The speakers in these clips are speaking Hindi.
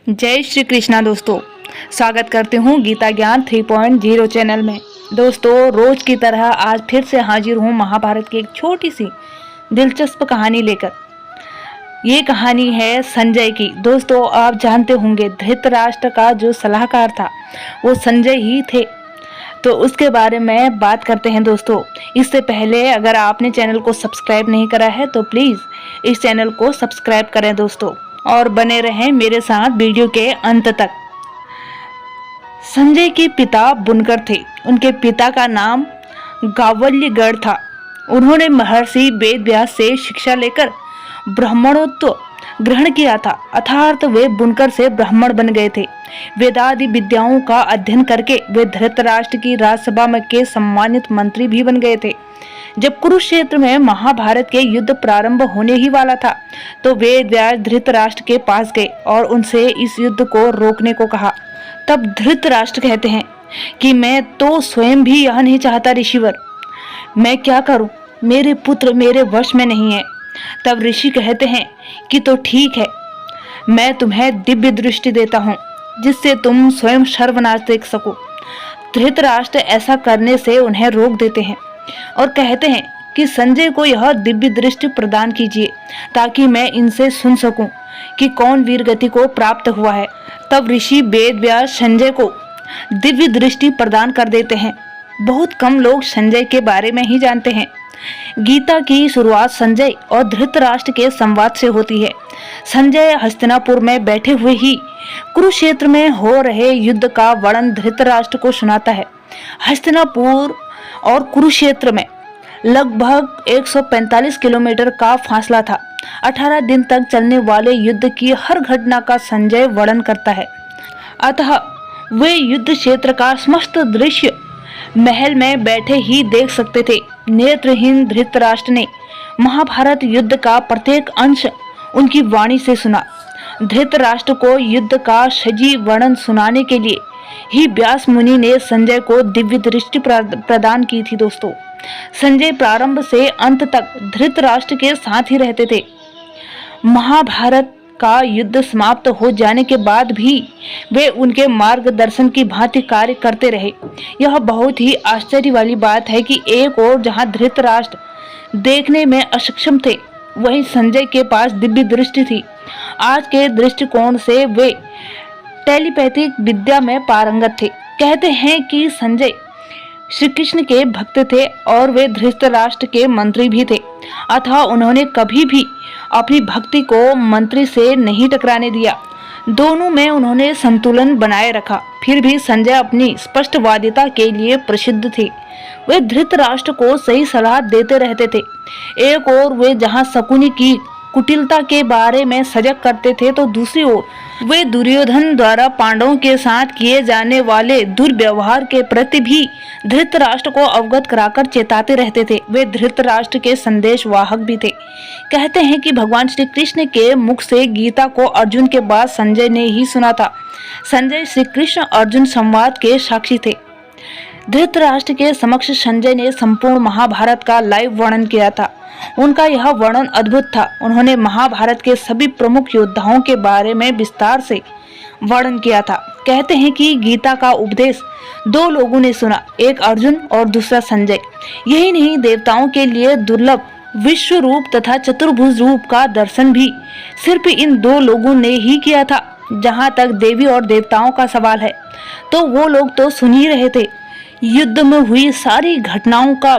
जय श्री कृष्णा दोस्तों, स्वागत करती हूँ गीता ज्ञान 3.0 चैनल में। दोस्तों, रोज की तरह आज फिर से हाजिर हूँ महाभारत की एक छोटी सी दिलचस्प कहानी लेकर। ये कहानी है संजय की। दोस्तों, आप जानते होंगे धृतराष्ट्र का जो सलाहकार था वो संजय ही थे, तो उसके बारे में बात करते हैं। दोस्तों, इससे पहले अगर आपने चैनल को सब्सक्राइब नहीं करा है तो प्लीज़ इस चैनल को सब्सक्राइब करें दोस्तों, और बने रहें मेरे साथ वीडियो के अंत तक। संजय के पिता बुनकर थे। उनके पिता का नाम गावल्यगढ़ था। उन्होंने महर्षि वेदव्यास से शिक्षा लेकर ब्राह्मणोत्व ग्रहण किया था, अर्थात वे बुनकर से ब्राह्मण बन गए थे। वेदादि विद्याओं का अध्ययन करके वे धृतराष्ट्र की राज्यसभा में के सम्मानित मंत्री भी बन गए थे। जब कुरुक्षेत्र में महाभारत के युद्ध प्रारंभ होने ही वाला था तो वेदव्यास धृतराष्ट्र के पास गए और उनसे इस युद्ध को रोकने को कहा। तब धृतराष्ट्र कहते हैं कि मैं तो स्वयं भी यह नहीं चाहता ऋषिवर, मैं क्या करूं, मेरे पुत्र मेरे वश में नहीं है। तब ऋषि कहते हैं कि तो ठीक है, मैं तुम्हें दिव्य दृष्टि देता हूं जिससे तुम स्वयं सर्वनाश देख सको। धृतराष्ट्र ऐसा करने से उन्हें रोक देते हैं और कहते हैं कि संजय को यह दिव्य दृष्टि प्रदान कीजिए ताकि मैं इनसे सुन सकूं कि कौन वीर गति को प्राप्त हुआ है। तब ऋषि वेदव्यास संजय को दिव्य दृष्टि प्रदान कर देते हैं। बहुत कम लोग संजय के बारे में ही जानते हैं। गीता की शुरुआत संजय और धृतराष्ट्र के संवाद से होती है। संजय हस्तिनापुर में बैठे हुए ही कुरुक्षेत्र में हो रहे युद्ध का वर्णन धृतराष्ट्र को सुनाता है। हस्तिनापुर और कुरुक्षेत्र में लगभग 145 किलोमीटर का फासला था। 18 दिन तक चलने वाले युद्ध की हर घटना का संजय वर्णन करता है। अतः वे युद्ध क्षेत्र का समस्त दृश्य महल में बैठे ही देख सकते थे। नेत्रहीन धृतराष्ट्र ने महाभारत युद्ध का प्रत्येक अंश उनकी वाणी से सुना। धृतराष्ट्र को युद्ध का सजीव वर्णन सुनाने के लिए ही व्यास मुनि ने संजय को दिव्य दृष्टि प्रदान की थी। दोस्तों, संजय प्रारंभ से अंत तक धृतराष्ट्र के साथ ही रहते थे। महाभारत का युद्ध समाप्त हो जाने के बाद भी वे उनके मार्गदर्शन की भांति कार्य करते रहे। यह बहुत ही आश्चर्य वाली बात है कि एक ओर जहां धृतराष्ट्र देखने में अक्षम थे, वहीं संजय के पास दिव्य दृष्टि थी। आज के दृष्टिकोण से वे टेलीपैथिक विद्या में पारंगत थे। कहते हैं कि संजय श्री कृष्ण के भक्त थे और वे धृतराष्ट्र के मंत्री भी थे, अतः उन्होंने कभी भी अपनी भक्ति को मंत्री से नहीं टकराने दिया। दोनों में उन्होंने संतुलन बनाए रखा। फिर भी संजय अपनी स्पष्टवादिता के लिए प्रसिद्ध थे। वे धृतराष्ट्र को सही सलाह देते रहते थे। एक ओर वे जहां शकुनी की कुटिलता के बारे में सजग करते थे तो दूसरी ओर वे दुर्योधन द्वारा पांडवों के साथ किए जाने वाले दुर्व्यवहार के प्रति भी धृतराष्ट्र को अवगत कराकर चेताते रहते थे। वे धृतराष्ट्र के संदेश वाहक भी थे। कहते हैं कि भगवान श्री कृष्ण के मुख से गीता को अर्जुन के बाद संजय ने ही सुना था। संजय श्री कृष्ण अर्जुन संवाद के साक्षी थे। धृतराष्ट्र के समक्ष संजय ने संपूर्ण महाभारत का लाइव वर्णन किया था। उनका यह वर्णन अद्भुत था। उन्होंने महाभारत के सभी प्रमुख योद्धाओं के बारे में विस्तार से वर्णन किया था। कहते हैं कि गीता का उपदेश दो लोगों ने सुना, एक अर्जुन और दूसरा संजय। यही नहीं, देवताओं के लिए दुर्लभ विश्व रूप तथा चतुर्भुज रूप का दर्शन भी सिर्फ इन दो लोगों ने ही किया था। जहाँ तक देवी और देवताओं का सवाल है तो वो लोग तो सुन ही रहे थे। युद्ध में हुई सारी घटनाओं का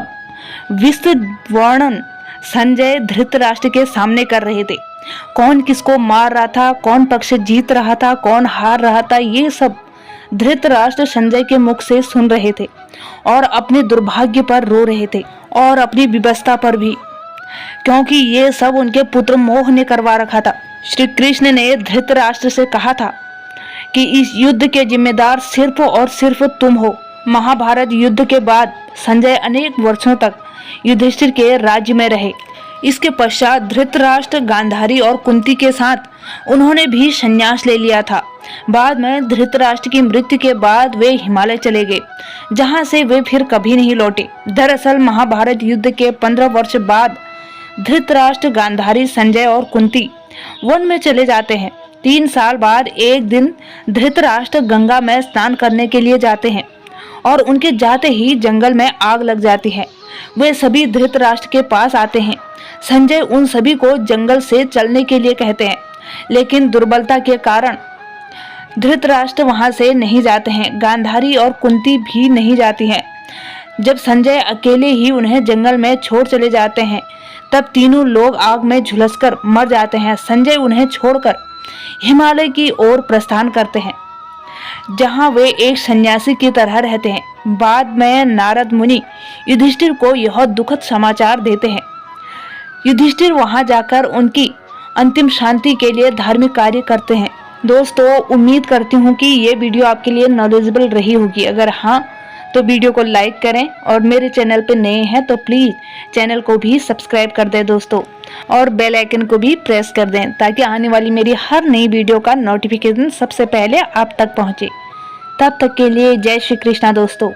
विस्तृत वर्णन संजय धृतराष्ट्र के सामने कर रहे थे। कौन किसको मार रहा था, कौन पक्ष जीत रहा था, कौन हार रहा था, ये सब धृतराष्ट्र संजय के मुख से सुन रहे थे और अपने दुर्भाग्य पर रो रहे थे और अपनी विवशता पर भी, क्योंकि ये सब उनके पुत्र मोह ने करवा रखा था। श्री कृष्ण ने धृतराष्ट्र से कहा था कि इस युद्ध के जिम्मेदार सिर्फ और सिर्फ तुम हो। महाभारत युद्ध के बाद संजय अनेक वर्षों तक युधिष्ठिर के राज्य में रहे। इसके पश्चात धृतराष्ट्र, गांधारी और कुंती के साथ उन्होंने भी संन्यास ले लिया था। बाद में धृतराष्ट्र की मृत्यु के बाद वे हिमालय चले गए, जहां से वे फिर कभी नहीं लौटे। दरअसल महाभारत युद्ध के 15 वर्ष बाद धृतराष्ट्र, गांधारी, संजय और कुंती वन में चले जाते हैं। 3 साल बाद एक दिन धृतराष्ट्र गंगा में स्नान करने के लिए जाते हैं और उनके जाते ही जंगल में आग लग जाती है। वे सभी धृतराष्ट्र के पास आते हैं। संजय उन सभी को जंगल से चलने के लिए कहते हैं, लेकिन दुर्बलता के कारण धृतराष्ट्र वहां से नहीं जाते हैं। गांधारी और कुंती भी नहीं जाती हैं। जब संजय अकेले ही उन्हें जंगल में छोड़ चले जाते हैं, तब तीनों लोग आग में झुलसकर मर जाते हैं। संजय उन्हें छोड़कर हिमालय की ओर प्रस्थान करते हैं, जहां वे एक सन्यासी की तरह रहते हैं। बाद में नारद मुनि युधिष्ठिर को यह दुखद समाचार देते हैं। युधिष्ठिर वहां जाकर उनकी अंतिम शांति के लिए धार्मिक कार्य करते हैं। दोस्तों, उम्मीद करती हूँ कि ये वीडियो आपके लिए नॉलेजेबल रही होगी। अगर हाँ तो वीडियो को लाइक करें और मेरे चैनल पे नए हैं तो प्लीज़ चैनल को भी सब्सक्राइब कर दें दोस्तों, और बेल आइकन को भी प्रेस कर दें ताकि आने वाली मेरी हर नई वीडियो का नोटिफिकेशन सबसे पहले आप तक पहुंचे। तब तक के लिए जय श्री कृष्णा दोस्तों।